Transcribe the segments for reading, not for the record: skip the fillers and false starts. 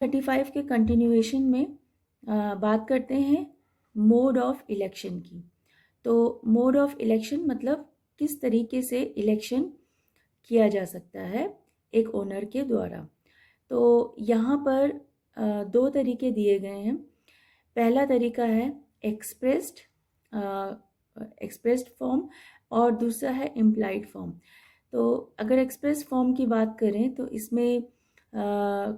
35 के कंटिन्यूएशन में बात करते हैं मोड ऑफ इलेक्शन की। तो मोड ऑफ इलेक्शन मतलब किस तरीके से इलेक्शन किया जा सकता है एक ओनर के द्वारा। तो यहाँ पर दो तरीके दिए गए हैं। पहला तरीका है एक्सप्रेस्ड फॉर्म और दूसरा है इम्प्लाइड फॉर्म। तो अगर एक्सप्रेस फॉर्म की बात करें तो इसमें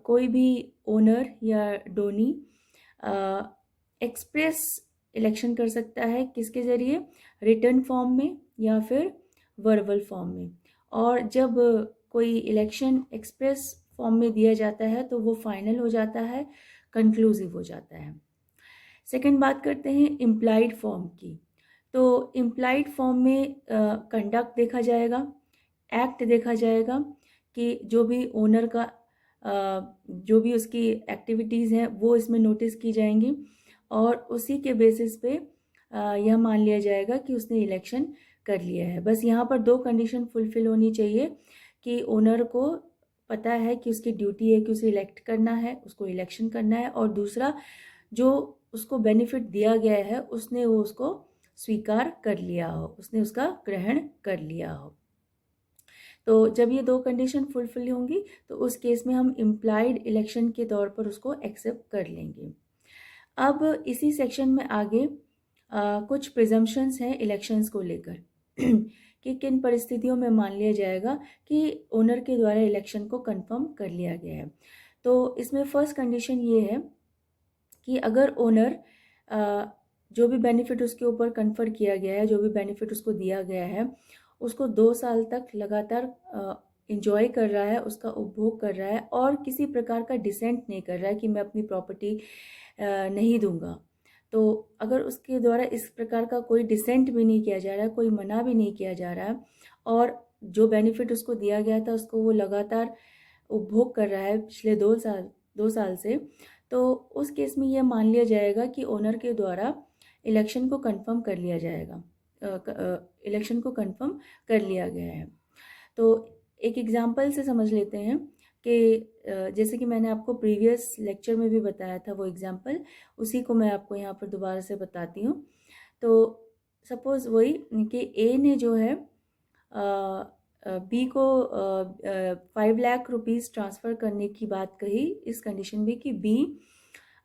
कोई भी ओनर या डोनी एक्सप्रेस इलेक्शन कर सकता है, किसके ज़रिए? रिटन फॉर्म में या फिर वर्बल फॉर्म में। और जब कोई इलेक्शन एक्सप्रेस फॉर्म में दिया जाता है तो वो फाइनल हो जाता है, कंक्लूसिव हो जाता है। सेकंड बात करते हैं इम्प्लाइड फॉर्म की। तो इम्प्लाइड फॉर्म में कंडक्ट देखा जाएगा, एक्ट देखा जाएगा कि जो भी ओनर का जो भी उसकी एक्टिविटीज़ हैं वो इसमें नोटिस की जाएंगी और उसी के बेसिस पे यह मान लिया जाएगा कि उसने इलेक्शन कर लिया है। बस यहाँ पर दो कंडीशन फुलफिल होनी चाहिए कि ओनर को पता है कि उसकी ड्यूटी है कि उसे इलेक्ट करना है, उसको इलेक्शन करना है, और दूसरा जो उसको बेनिफिट दिया गया है उसने वो उसको स्वीकार कर लिया हो, उसने उसका ग्रहण कर लिया हो। तो जब ये दो कंडीशन फुलफिल होंगी तो उस केस में हम इम्प्लाइड इलेक्शन के तौर पर उसको एक्सेप्ट कर लेंगे। अब इसी सेक्शन में आगे कुछ प्रिजम्पशंस हैं इलेक्शंस को लेकर कि किन परिस्थितियों में मान लिया जाएगा कि ओनर के द्वारा इलेक्शन को कंफर्म कर लिया गया है। तो इसमें फर्स्ट कंडीशन ये है कि अगर ओनर जो भी बेनिफिट उसके ऊपर कन्फर किया गया है, जो भी बेनिफिट उसको दिया गया है, उसको 2 साल तक लगातार इंजॉय कर रहा है, उसका उपभोग कर रहा है और किसी प्रकार का डिसेंट नहीं कर रहा है कि मैं अपनी प्रॉपर्टी नहीं दूंगा। तो अगर उसके द्वारा इस प्रकार का कोई डिसेंट भी नहीं किया जा रहा है, कोई मना भी नहीं किया जा रहा है और जो बेनिफिट उसको दिया गया था उसको वो लगातार उपभोग कर रहा है पिछले 2 साल से, तो उस केस में यह मान लिया जाएगा कि ओनर के द्वारा इलेक्शन को कंफर्म कर लिया जाएगा, इलेक्शन को कंफर्म कर लिया गया है। तो एक एग्जांपल से समझ लेते हैं कि जैसे कि मैंने आपको प्रीवियस लेक्चर में भी बताया था वो एग्जांपल, उसी को मैं आपको यहाँ पर दोबारा से बताती हूँ। तो सपोज़ वही कि ए ने जो है बी को 5 लाख रुपीज़ ट्रांसफ़र करने की बात कही इस कंडीशन में कि बी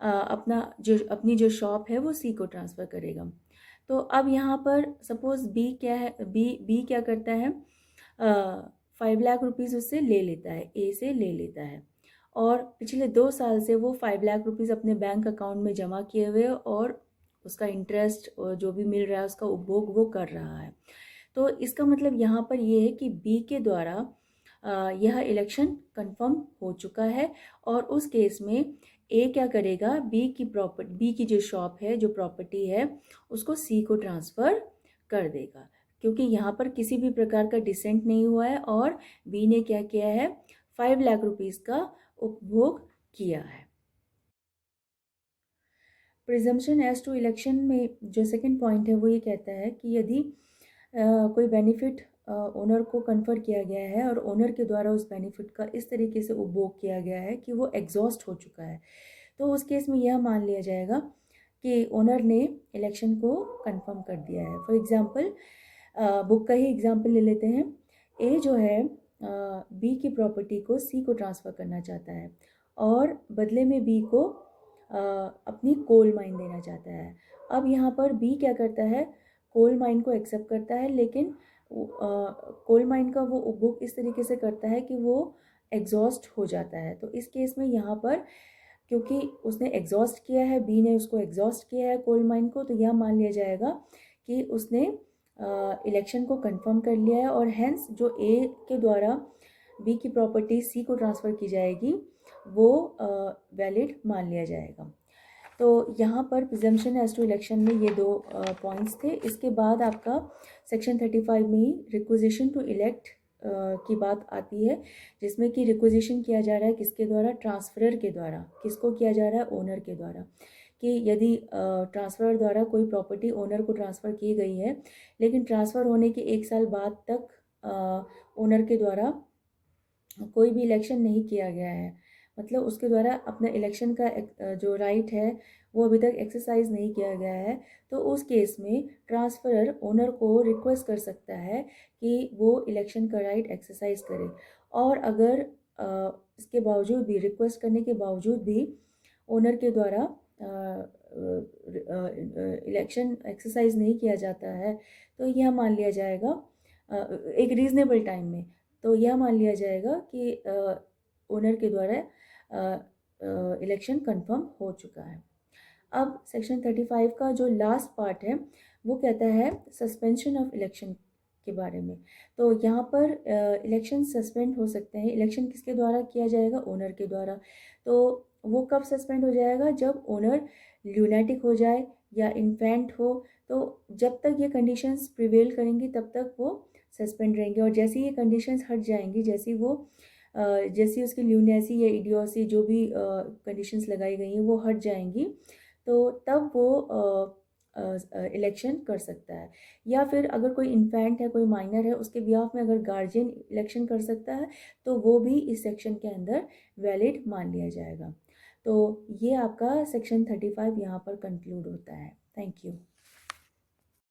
अपनी जो शॉप है वो सी को ट्रांसफ़र करेगा। तो अब यहाँ पर सपोज़ बी क्या है, बी क्या करता है, 5 लाख रुपीज़ उससे ले लेता है, ए से ले लेता है और पिछले 2 साल से वो 5 लाख रुपीज़ अपने बैंक अकाउंट में जमा किए हुए और उसका इंटरेस्ट जो भी मिल रहा है उसका उपभोग वो कर रहा है। तो इसका मतलब यहाँ पर ये है कि बी के द्वारा यह इलेक्शन कंफर्म हो चुका है और उस केस में ए क्या करेगा, बी की जो शॉप है, जो प्रॉपर्टी है, उसको सी को ट्रांसफ़र कर देगा क्योंकि यहाँ पर किसी भी प्रकार का डिसेंट नहीं हुआ है और बी ने क्या किया है, 5 लाख रुपीज़ का उपभोग किया है। प्रिजम्पशन एज टू इलेक्शन में जो सेकंड पॉइंट है वो ये कहता है कि यदि कोई बेनिफिट ओनर को कन्फर किया गया है और ओनर के द्वारा उस बेनिफिट का इस तरीके से उपभोग किया गया है कि वो एग्जॉस्ट हो चुका है, तो उस केस में यह मान लिया जाएगा कि ओनर ने इलेक्शन को कंफर्म कर दिया है। फॉर एग्जांपल बुक का ही एग्जांपल ले लेते हैं। ए जो है बी की प्रॉपर्टी को सी को ट्रांसफ़र करना चाहता है और बदले में बी को अपनी कोल माइन देना चाहता है। अब यहाँ पर बी क्या करता है, कोल माइन को एक्सेप्ट करता है, लेकिन कोल माइन का वो उपभोग इस तरीके से करता है कि वो एग्जॉस्ट हो जाता है। तो इस केस में यहाँ पर क्योंकि उसने एग्जॉस्ट किया है, बी ने उसको एग्जॉस्ट किया है कोल माइन को, तो यह मान लिया जाएगा कि उसने इलेक्शन को कंफर्म कर लिया है और हेंस जो ए के द्वारा बी की प्रॉपर्टी सी को ट्रांसफ़र की जाएगी वो वैलिड मान लिया जाएगा। तो यहाँ पर प्रिजम्पशन एज टू इलेक्शन में ये दो पॉइंट्स थे। इसके बाद आपका सेक्शन 35 में ही रिक्विजिशन टू इलेक्ट की बात आती है, जिसमें कि रिक्विजिशन किया जा रहा है किसके द्वारा, ट्रांसफरर के द्वारा। किसको किया जा रहा है, ओनर के द्वारा। कि यदि ट्रांसफ़र द्वारा कोई प्रॉपर्टी ओनर को ट्रांसफ़र की गई है लेकिन ट्रांसफ़र होने के 1 साल बाद तक ओनर के द्वारा कोई भी इलेक्शन नहीं किया गया है, मतलब उसके द्वारा अपना इलेक्शन का जो राइट है वो अभी तक एक्सरसाइज नहीं किया गया है, तो उस केस में ट्रांसफरर ओनर को रिक्वेस्ट कर सकता है कि वो इलेक्शन का राइट एक्सरसाइज करे। और अगर इसके बावजूद भी, रिक्वेस्ट करने के बावजूद भी ओनर के द्वारा इलेक्शन एक्सरसाइज नहीं किया जाता है, तो यह मान लिया जाएगा एक रीज़नेबल टाइम में, तो यह मान लिया जाएगा कि ओनर के द्वारा इलेक्शन कंफर्म हो चुका है। अब सेक्शन 35 का जो लास्ट पार्ट है वो कहता है सस्पेंशन ऑफ इलेक्शन के बारे में। तो यहाँ पर इलेक्शन सस्पेंड हो सकते हैं। इलेक्शन किसके द्वारा किया जाएगा? ओनर के द्वारा। तो वो कब सस्पेंड हो जाएगा? जब ओनर ल्यूनेटिक हो जाए या इन्फेंट हो। तो जब तक ये कंडीशंस प्रिवेल करेंगी तब तक वो सस्पेंड रहेंगे, और जैसे ये कंडीशंस हट जाएंगी, जैसी उसकी ल्यूनेसी या इडियोसी जो भी कंडीशंस लगाई गई हैं वो हट जाएंगी, तो तब वो इलेक्शन कर सकता है। या फिर अगर कोई इन्फेंट है, कोई माइनर है, उसके बिहाफ में अगर गार्जियन इलेक्शन कर सकता है तो वो भी इस सेक्शन के अंदर वैलिड मान लिया जाएगा। तो ये आपका सेक्शन 35 यहाँ पर कंक्लूड होता है। Thank you.